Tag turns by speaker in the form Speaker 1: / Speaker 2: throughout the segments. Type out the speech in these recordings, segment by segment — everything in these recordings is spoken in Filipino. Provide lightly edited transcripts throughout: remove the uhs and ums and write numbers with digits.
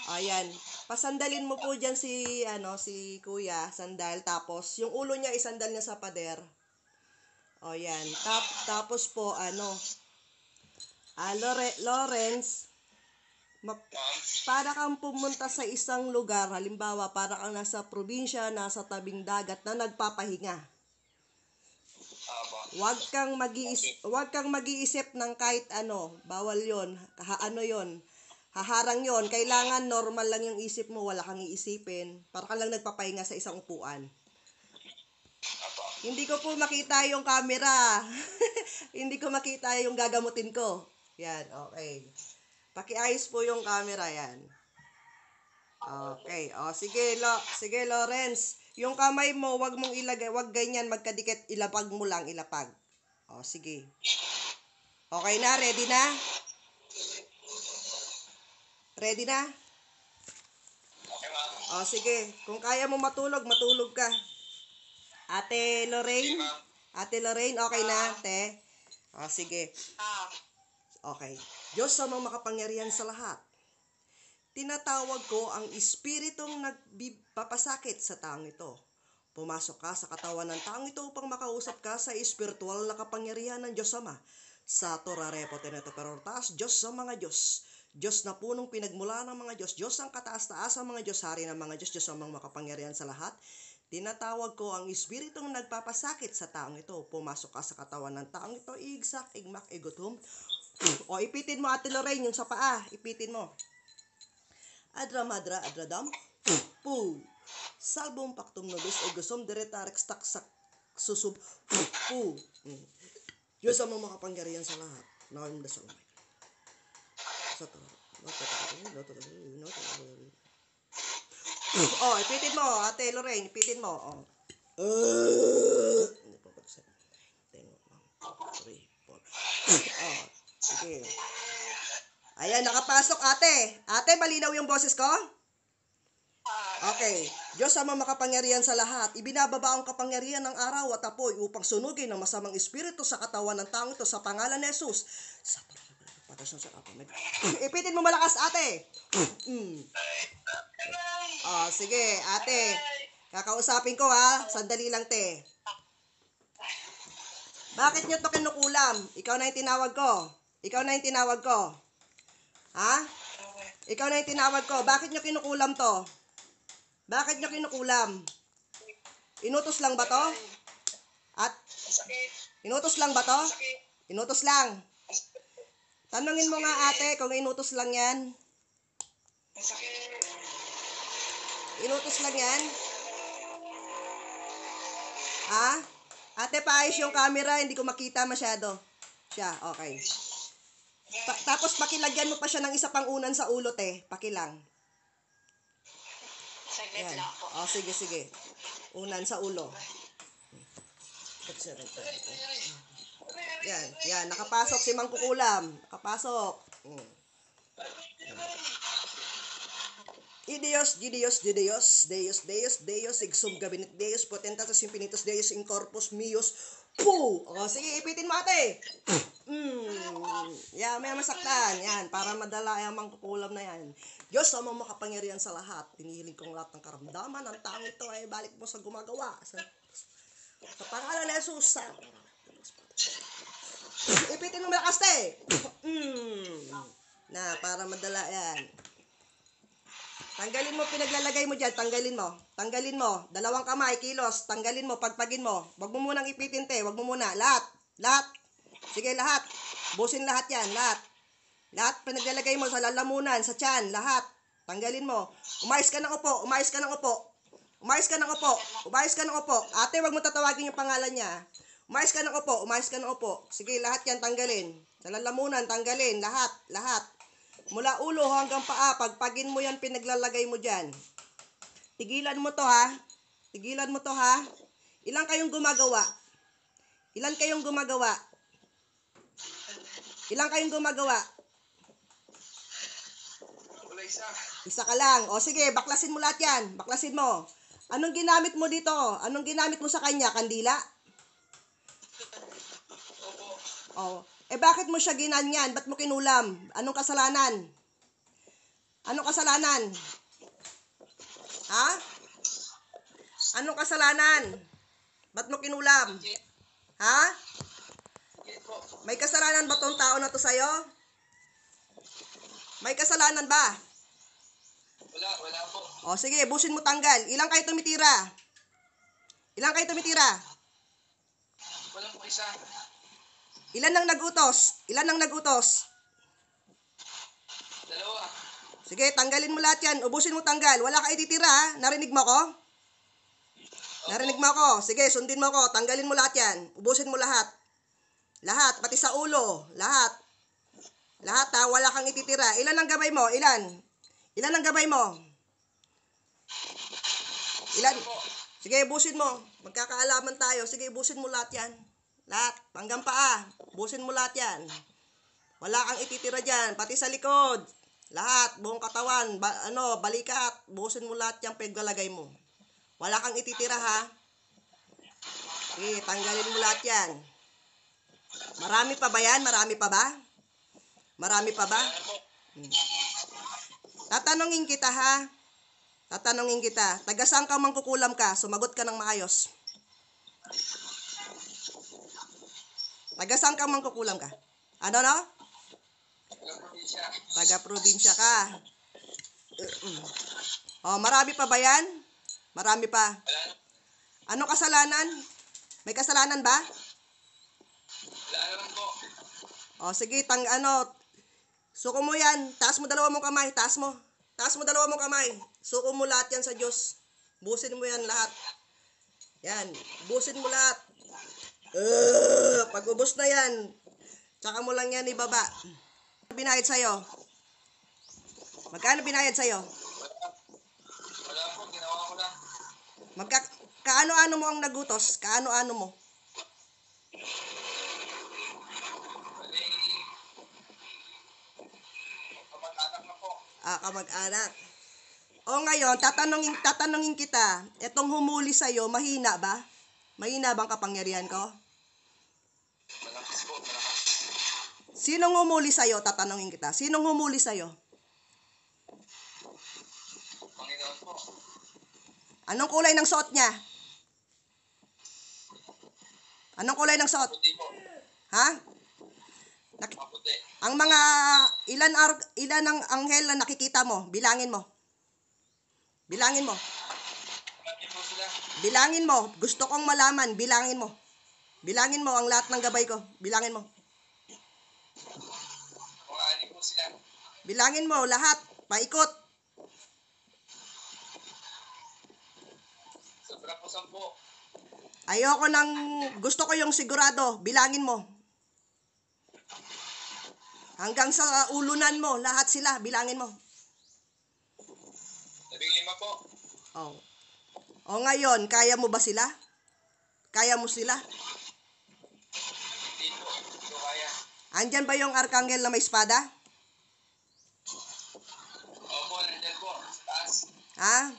Speaker 1: Ayan. Pasandalin mo po dyan si kuya, sandal. Tapos, yung ulo niya, isandal niya sa pader. O, yan. Tapos po, Lawrence, para kang pumunta sa isang lugar, halimbawa, para kang nasa probinsya, nasa tabing dagat na nagpapahinga. Wag kang mag-iisip ng kahit ano, bawal 'yon. Yon. Haharang 'yon. Kailangan normal lang yung isip mo, wala kang iisipin. Para ka lang nagpapahinga sa isang upuan. Hindi ko po makita yung camera. Hindi ko makita yung gagamutin ko. Yan, okay. Pakiayos po yung camera yan. Okay. O, sige, Lawrence. Yung kamay mo, wag mong ilagay, wag ganyan, magkadikit, ilapag mo lang, ilapag. O, sige. Okay na, ready na? Ready na? O, sige. Kung kaya mo matulog, matulog ka. Ate Lorraine? Okay na, te? O, sige. Okay. Diyos sa mga makapangyarihan sa lahat. Tinatawag ko ang espiritong nagpapasakit sa taong ito. Pumasok ka sa katawan ng taong ito upang makausap ka sa espiritual na kapangyarihan ng Diyos Ama. Sa Torarepo Teneto Perortas, Diyos sa mga Diyos. Diyos na punong pinagmula ng mga Diyos. Diyos ang kataas-taas ang mga Diyos, hari ng mga Diyos. Diyos ang mga makapangyarihan sa lahat. Tinatawag ko ang espiritong nagpapasakit sa taong ito. Pumasok ka sa katawan ng taong ito. Igsak, igmak, igutom. O, ipitin mo, Ate Lorraine, yung sa paa. Ipitin mo. Adra-madra, adradam, pu. Salbum pactum nobis, egosom deretarex taksak, susub, pu. Diyos ang mga makapangyarihan sa lahat. Nawin dasal mo. Sa to. Oh, ipitin mo, Ate Lorraine, ipitin mo. Oh. Hindi po pag-set. 10, 3, 4. Oh, sige. Ayan, nakapasok, ate. Ate, malinaw yung boses ko? Okay. Diyos ang makapangyarihan sa lahat. Ibinababa ang kapangyarihan ng araw at apoy upang sunugin ang masamang espiritu sa katawan ng taong ito sa pangalan ni Jesus. Ipitin mo malakas, ate. Sige, ate. Kakausapin ko, ha. Sandali lang, te. Bakit nyo to kinukulam? Ikaw na yung tinawag ko. Ha? Ikaw na yung tinawag ko. Bakit nyo kinukulam to? Inutos lang ba to? Inutos lang ba to? Inutos lang. Tanungin mo nga, ate, kung inutos lang yan. Inutos lang yan? Ha? Ate, paayos yung camera. Hindi ko makita masyado. Siya, okay. Tapos pakilagyan mo pa siya ng isa pang unan sa ulo, te. Pakilang.
Speaker 2: Saglit lang po.
Speaker 1: Sige. Unan sa ulo. Yan. Nakapasok si Mang Kukulam. Nakapasok. Deus, exum gabinit Deus, potentatus infinitus Deus in corpus meus. Poo! Sige, ipitin mo, ate. Yan, may masaktan. Yan, para madala yung mangkukulam na yan. Diyos, ang mga makapangyarihan sa lahat. Tinihiling kong lahat ng karamdaman. Ang taong ito ay balik mo sa gumagawa. Sa pangalan ni Jesus. Ipitin mo malakas, te. Para madala yan. Tanggalin mo, pinaglalagay mo dyan, tanggalin mo, dalawang kamay, kilos, tanggalin mo, pagpagin mo, wag mo munang ipitin, te, wag mo muna, lahat, sige, lahat, busin lahat yan, lahat, pinaglalagay mo sa lalamunan, sa tiyan, lahat, tanggalin mo, umayos ka ng upo, ate, wag mo tatawagin yung pangalan niya, umayos ka ng upo, sige, lahat yan, tanggalin, sa lalamunan, tanggalin, lahat, mula ulo hanggang paa, pagpagin mo yan, pinaglalagay mo dyan. Tigilan mo to, ha? Ilan kayong gumagawa?
Speaker 2: Wala isa.
Speaker 1: Isa ka lang. O sige, baklasin mo lahat yan. Baklasin mo. Anong ginamit mo dito? Anong ginamit mo sa kanya? Kandila?
Speaker 2: Opo.
Speaker 1: Bakit mo siya ginanyan? Ba't mo kinulam? Anong kasalanan? Anong kasalanan? Ha? Anong kasalanan? Ba't mo kinulam?
Speaker 2: Hindi.
Speaker 1: Ha?
Speaker 2: Hindi po.
Speaker 1: May kasalanan ba tong tao na to sa'yo? May kasalanan ba?
Speaker 2: Wala po.
Speaker 1: O sige, busin mo tanggal. Ilang kayo tumitira? Ilang kayo tumitira?
Speaker 2: Wala po isa.
Speaker 1: Ilan nang nagutos? Ilan nang nagutos?
Speaker 2: Dalawa.
Speaker 1: Sige, tanggalin mo lahat yan. Ubusin mo tanggal. Wala ka ititira, ha? Narinig mo ko? Narinig mo ko? Sige, sundin mo ko. Tanggalin mo lahat yan. Ubusin mo lahat. Lahat, pati sa ulo. Lahat. Lahat, ha? Wala kang ititira. Ilan ang gabay mo? Ilan? Ilan ang gabay mo? Ilan? Sige, ubusin mo. Magkakaalaman tayo. Sige, ubusin mo lahat yan. Lahat. Hanggang paa. Ubusin mo lahat yan. Wala kang ititira dyan. Pati sa likod. Lahat. Buong katawan. Balikat. Ubusin mo lahat yan paglalagay mo. Wala kang ititira, ha? Sige, tanggalin mo lahat yan. Marami pa ba yan? Marami pa ba? Marami pa ba? Tatanungin kita, ha? Tatanungin kita. Taga saan ka mangkukulam ka? Sumagot ka ng maayos. Taga saan ka mangkukulam ka? Ano, no?
Speaker 2: Probinsya.
Speaker 1: Taga probinsya ka. O, marami pa ba yan? Marami pa.
Speaker 2: Wala.
Speaker 1: Ano kasalanan? May kasalanan ba?
Speaker 2: Wala naman po.
Speaker 1: O, sige, suko mo yan. Taas mo dalawa mong kamay. Taas mo. Taas mo dalawa mong kamay. Suko mo lahat yan sa Diyos. Busin mo yan lahat. Yan. Busin mo lahat. Pag ubos na yan, tsaka mo lang yan ibaba. Binayad sa'yo? Magkano binayad sa'yo?
Speaker 2: Wala po. Ginawa ko lang.
Speaker 1: Kaano-ano mo ang nagutos? Kaano-ano mo?
Speaker 2: Bali. Kamag-anak na po.
Speaker 1: Kamag-anak. O ngayon, tatanungin kita, etong humuli sa'yo, mahina ba? Mahina bang kapangyarihan ko?
Speaker 2: Malakas po. Malakas.
Speaker 1: Sinong humuli sa'yo? Tatanungin kita. Sinong humuli sa'yo?
Speaker 2: Panginoon po.
Speaker 1: Anong kulay ng suot niya? Anong kulay ng suot?
Speaker 2: Puti po.
Speaker 1: Ha?
Speaker 2: Maputi.
Speaker 1: Ang mga ilan ang anghel na nakikita mo? Bilangin mo. Bilangin mo.
Speaker 2: Marami po sila.
Speaker 1: Bilangin mo. Gusto kong malaman. Bilangin mo. Bilangin mo ang lahat ng gabay ko. Bilangin mo.
Speaker 2: Mga ani po sila.
Speaker 1: Bilangin mo lahat. Paikot.
Speaker 2: Sobra po 10.
Speaker 1: Ayoko nang gusto ko yung sigurado. Bilangin mo. Hanggang sa ulunan mo. Lahat sila. Bilangin mo.
Speaker 2: 15 po.
Speaker 1: Oh. O ngayon, kaya mo ba sila? Kaya mo sila?
Speaker 2: Hindi po. Hindi ko kaya.
Speaker 1: Andyan ba yung arkanghel na may espada?
Speaker 2: Opo. Nandyan po. Sa taas.
Speaker 1: Ha?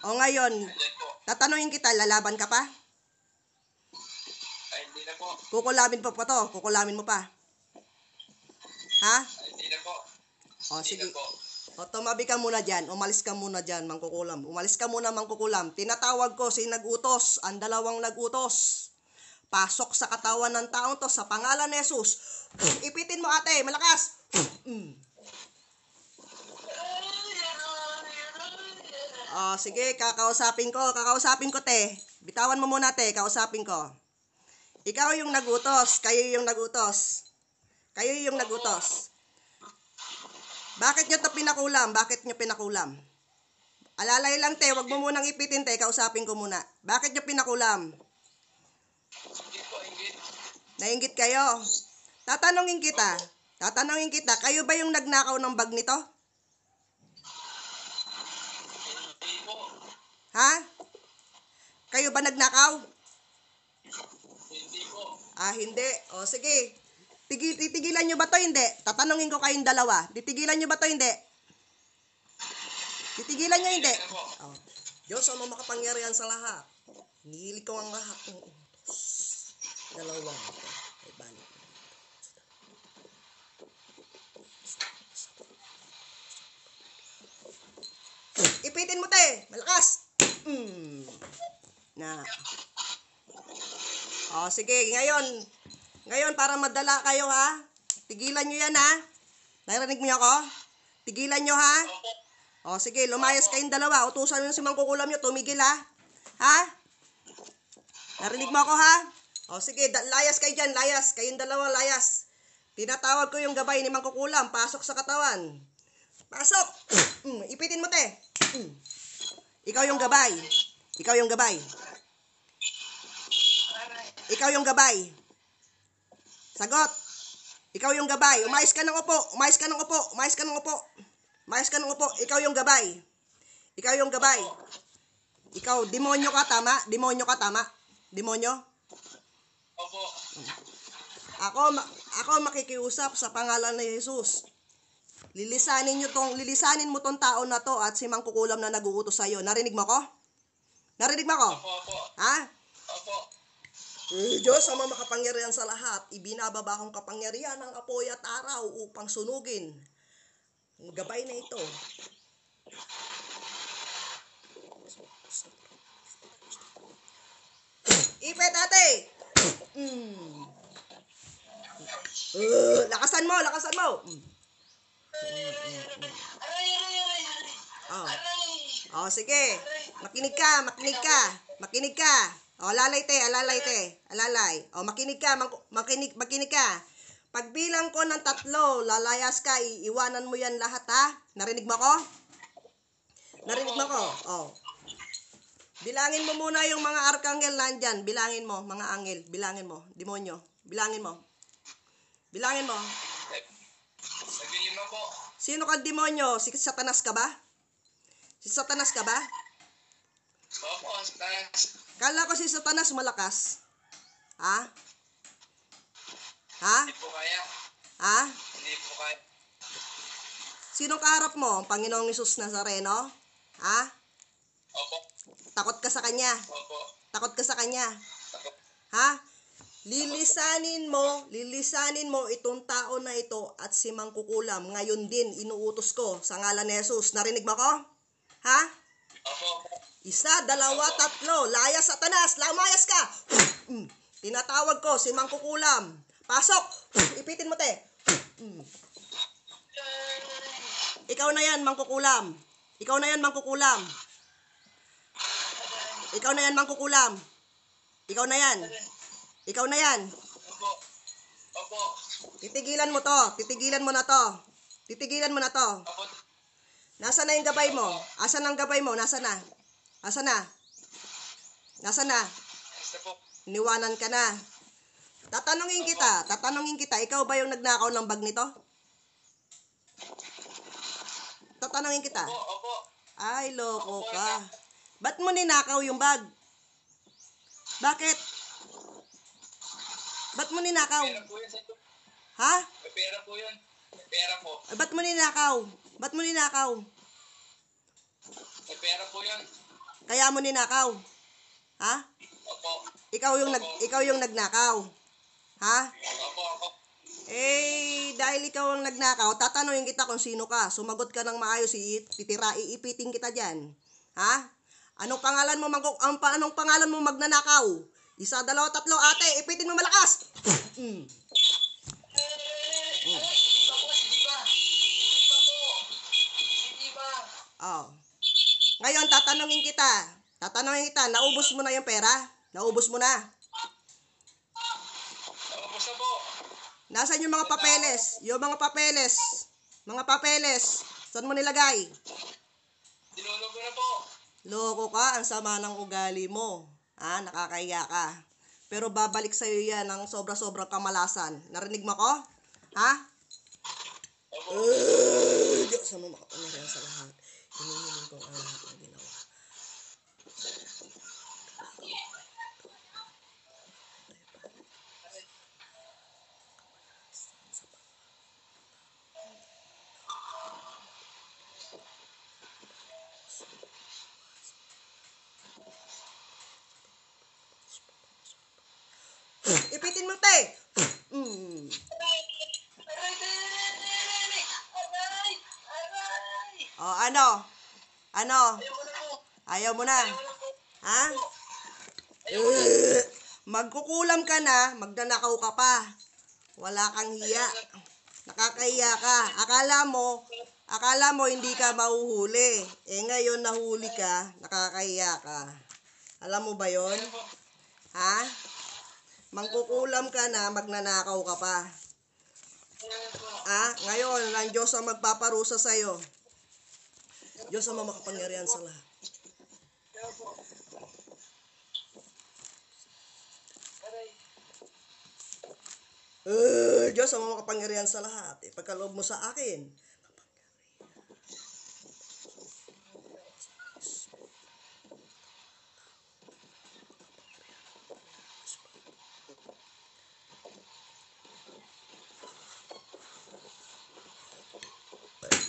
Speaker 1: O ngayon,
Speaker 2: Nandyan po.
Speaker 1: tatanungin kita, lalaban ka pa?
Speaker 2: Ay, hindi na po.
Speaker 1: Kukulamin pa to. Kukulamin mo pa. Ha?
Speaker 2: Ay, hindi na po.
Speaker 1: O
Speaker 2: Hindi
Speaker 1: sige.
Speaker 2: na po.
Speaker 1: O tumabi ka muna dyan. Umalis ka muna dyan, mangkukulam. Umalis ka muna, mangkukulam. Tinatawag ko si nagutos. Ang dalawang nagutos. Pasok sa katawan ng taong to sa pangalan ni Jesus. Ipitin mo ate, malakas. Sige, kakausapin ko te. Bitawan mo muna te, kausapin ko. Ikaw yung nagutos, kayo yung nagutos. Kayo yung nagutos. Bakit nyo to pinakulam? Bakit nyo pinakulam? Alalay lang te, wag mo munang ipitin te, kausapin ko muna. Bakit nyo pinakulam?
Speaker 2: Hindi po. Ingit.
Speaker 1: Nainggit kayo? Tatanungin kita, kayo ba yung nagnakaw ng bag nito?
Speaker 2: Hindi po.
Speaker 1: Ha? Kayo ba nagnakaw?
Speaker 2: Hindi po.
Speaker 1: Hindi. O sige. Titigilan nyo ba to? Hindi. Tatanungin ko kayong dalawa. Titigilan nyo ba to? Hindi. Titigilan nyo? Hindi.
Speaker 2: Hindi na po.
Speaker 1: Diyos, ang makapangyarihan sa lahat. Hinihili ko ang lahat ng utos. Dalawa. Ay, balik. ipitin mo, te. Malakas. Na. Sige, ngayon, para madala kayo, ha? Tigilan nyo yan, ha? Narinig niyo ako? Tigilan nyo, ha? Sige, lumayas kayong dalawa. Utusan nyo si mangkukulam nyo, tumigil, ha? Ha? Narinig mo ako, ha? Sige, layas kayo dyan, layas. Kayong dalawa, layas. Tinatawag ko yung gabay ni mangkukulam. Pasok sa katawan. Pasok! Ipitin mo, te. Ikaw yung gabay. Ikaw yung gabay. Ikaw yung gabay. Sagot. Ikaw yung gabay. Umayos ka ng upo. Umayos ka ng upo. Umayos ka ng upo. Umayos ka ng upo. Ikaw yung gabay. Ikaw yung gabay. Ikaw, demonyo ka, tama? Demonyo ka, tama? Demonyo?
Speaker 2: Opo.
Speaker 1: Ako makikiusap sa pangalan ni Jesus. Lilisanin mo tong tao na to at si mangkukulam na naguutos sa'yo. Narinig mo ko? Narinig mo ko?
Speaker 2: Opo.
Speaker 1: Ha?
Speaker 2: Opo.
Speaker 1: Diyos, ang makapangyarihan sa lahat, ibinababa kong kapangyarihan ng apoy at araw upang sunugin ang gabay na ito. Ipet, ate! Lakasan mo, lakasan mo! Sige. Makinig ka. Makinig ka. Alalay te. Alalay. Makinig ka. Makinig ka. Pagbilang ko ng 3, lalayas ka, iiwanan mo yan lahat, ha? Narinig mo ko? Narinig mo ko? Bilangin mo muna yung mga arkanghel nandyan. Bilangin mo, mga anghel. Bilangin mo. Demonyo. Bilangin mo. Bilangin mo.
Speaker 2: Sabihin mo po.
Speaker 1: Sino ka demonyo? Si Satanas ka ba? Si Satanas ka ba?
Speaker 2: Opo.
Speaker 1: Kala ko si Satanas malakas. Ha? Ha?
Speaker 2: Hindi po kaya.
Speaker 1: Ha?
Speaker 2: Hindi po kaya.
Speaker 1: Sino kaharap mo? Ang Panginoong Hesus Nazareno? Ha?
Speaker 2: Opo.
Speaker 1: Takot ka sa kanya?
Speaker 2: Opo.
Speaker 1: Takot ka sa kanya? Ha? Lilisanin mo itong tao na ito at si mangkukulam. Ngayon din, inuutos ko sa ngalan ni Jesus. Narinig mo ko? Ha?
Speaker 2: Opo.
Speaker 1: 1, 2, 3. Layas, Satanas. Lamayas ka. Tinatawag ko si mangkukulam. Pasok. Ipitin mo, te. Ikaw na yan, mangkukulam. Ikaw na yan, mangkukulam. Ikaw na yan, mangkukulam. Ikaw na yan. Ikaw na yan.
Speaker 2: Opo. Opo.
Speaker 1: Titigilan mo to. Titigilan mo na to. Titigilan mo na to.
Speaker 2: Opo.
Speaker 1: Nasaan na yung gabay mo? Asan ang gabay mo? Nasaan na? Asan na? Nasaan na?
Speaker 2: Basta po.
Speaker 1: Iniwanan ka na. Tatanungin kita. Ikaw ba yung nagnakaw ng bag nito? Tatanungin kita.
Speaker 2: Opo.
Speaker 1: Ay, loko ka. Ba't mo ninakaw yung bag? Bakit? Ba't mo ninakaw?
Speaker 2: Pera po yun sa ito.
Speaker 1: Ha?
Speaker 2: May pera po yun. May pera po.
Speaker 1: Ay, ba't mo ninakaw? Ba't mo ninakaw?
Speaker 2: May pera po yun.
Speaker 1: Kaya mo ninakaw? Ha?
Speaker 2: Opo.
Speaker 1: Ikaw yung nagnakaw. Ha?
Speaker 2: Opo.
Speaker 1: Dahil ikaw ang nagnakaw, tatanungin kita kung sino ka. Sumagot ka ng maayos, iipitin kita dyan. Ha? Anong pangalan mo magnanakaw? 1, 2, 3, ate, ipitin mo malakas.
Speaker 2: Hindi ba?
Speaker 1: Ngayon, tatanungin kita, naubos mo na yung pera? Naubos mo na?
Speaker 2: Tapos na po.
Speaker 1: Nasaan yung mga papeles? Mga papeles. Saan mo nilagay?
Speaker 2: Dinulog ko na po.
Speaker 1: Loko ka, ang sama ng ugali mo. Nakakahiya ka. Pero babalik sa'yo yan ng sobra-sobrang kamalasan. Narinig mo ko? Ha?
Speaker 2: Opo.
Speaker 1: Diyos, ang makapangyarihan sa lahat. Hinihiling ko ang lahat na ginawa. Ipitin mo, te! Ano? Ano?
Speaker 2: Ayoko na po.
Speaker 1: Ayaw mo na?
Speaker 2: Ayoko na po.
Speaker 1: Ha?
Speaker 2: Ayoko na.
Speaker 1: Magkukulam ka na, magnanakaw ka pa. Wala kang hiya. Nakakahiya ka. Akala mo hindi ka mahuhuli. Eh ngayon nahuli ka, nakakahiya ka. Alam mo ba yon?
Speaker 2: Ayoko po.
Speaker 1: Ha? Mangkukulam ka na, magnanakaw ka pa.
Speaker 2: Ayoko po.
Speaker 1: Ngayon, ang Diyos ang magpaparusa sa'yo. Diyos ang makapangyarihan sa lahat.
Speaker 2: Ayoko po. Aray.
Speaker 1: Diyos ang makapangyarihan sa lahat. Ipagkaloob mo sa akin.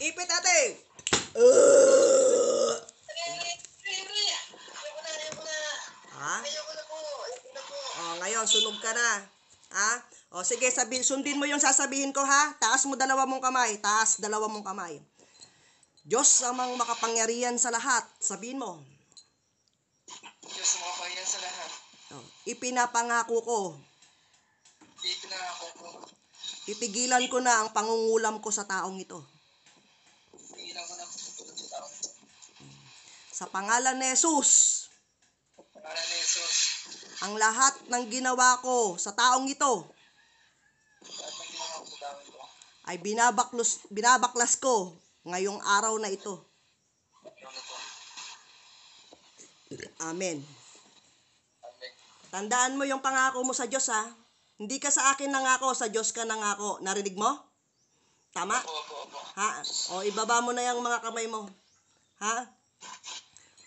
Speaker 1: Ipit ate!
Speaker 2: Ayoko na.
Speaker 1: Ha?
Speaker 2: Ayoko na po. Ayoko na po.
Speaker 1: Ngayon, sunog ka na. Ha? Sige, sundin mo yung sasabihin ko, ha? Taas mo dalawa mong kamay. Taas, dalawa mong kamay. Diyos amang makapangyarihan sa lahat. Sabihin mo.
Speaker 2: Diyos makapahiyan sa lahat.
Speaker 1: Ipinapangako ko.
Speaker 2: Ipinangako ko.
Speaker 1: Pipigilan ko na ang pangungulam ko sa taong ito.
Speaker 2: Pigilan ko na po sa tao.
Speaker 1: Sa pangalan ni Jesus,
Speaker 2: Para ni Jesus.
Speaker 1: ang lahat ng ginawa ko sa taong ito
Speaker 2: Lahat ng ginawa ko sa tao ito.
Speaker 1: ay binabaklas ko ngayong araw na ito.
Speaker 2: Ayoko na po.
Speaker 1: Amen.
Speaker 2: Amen.
Speaker 1: Tandaan mo yung pangako mo sa Diyos, ha? Hindi ka sa akin nangako, sa Diyos ka nangako. Narinig mo? Tama?
Speaker 2: Opo.
Speaker 1: Ha? Ibaba mo na yung mga kamay mo. Ha?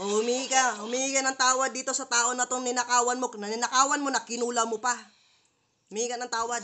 Speaker 1: Humingi ka ng tawad dito sa tao na itong ninakawan mo. Ninakawan mo na, kinula mo pa. Humingi ka ng tawad.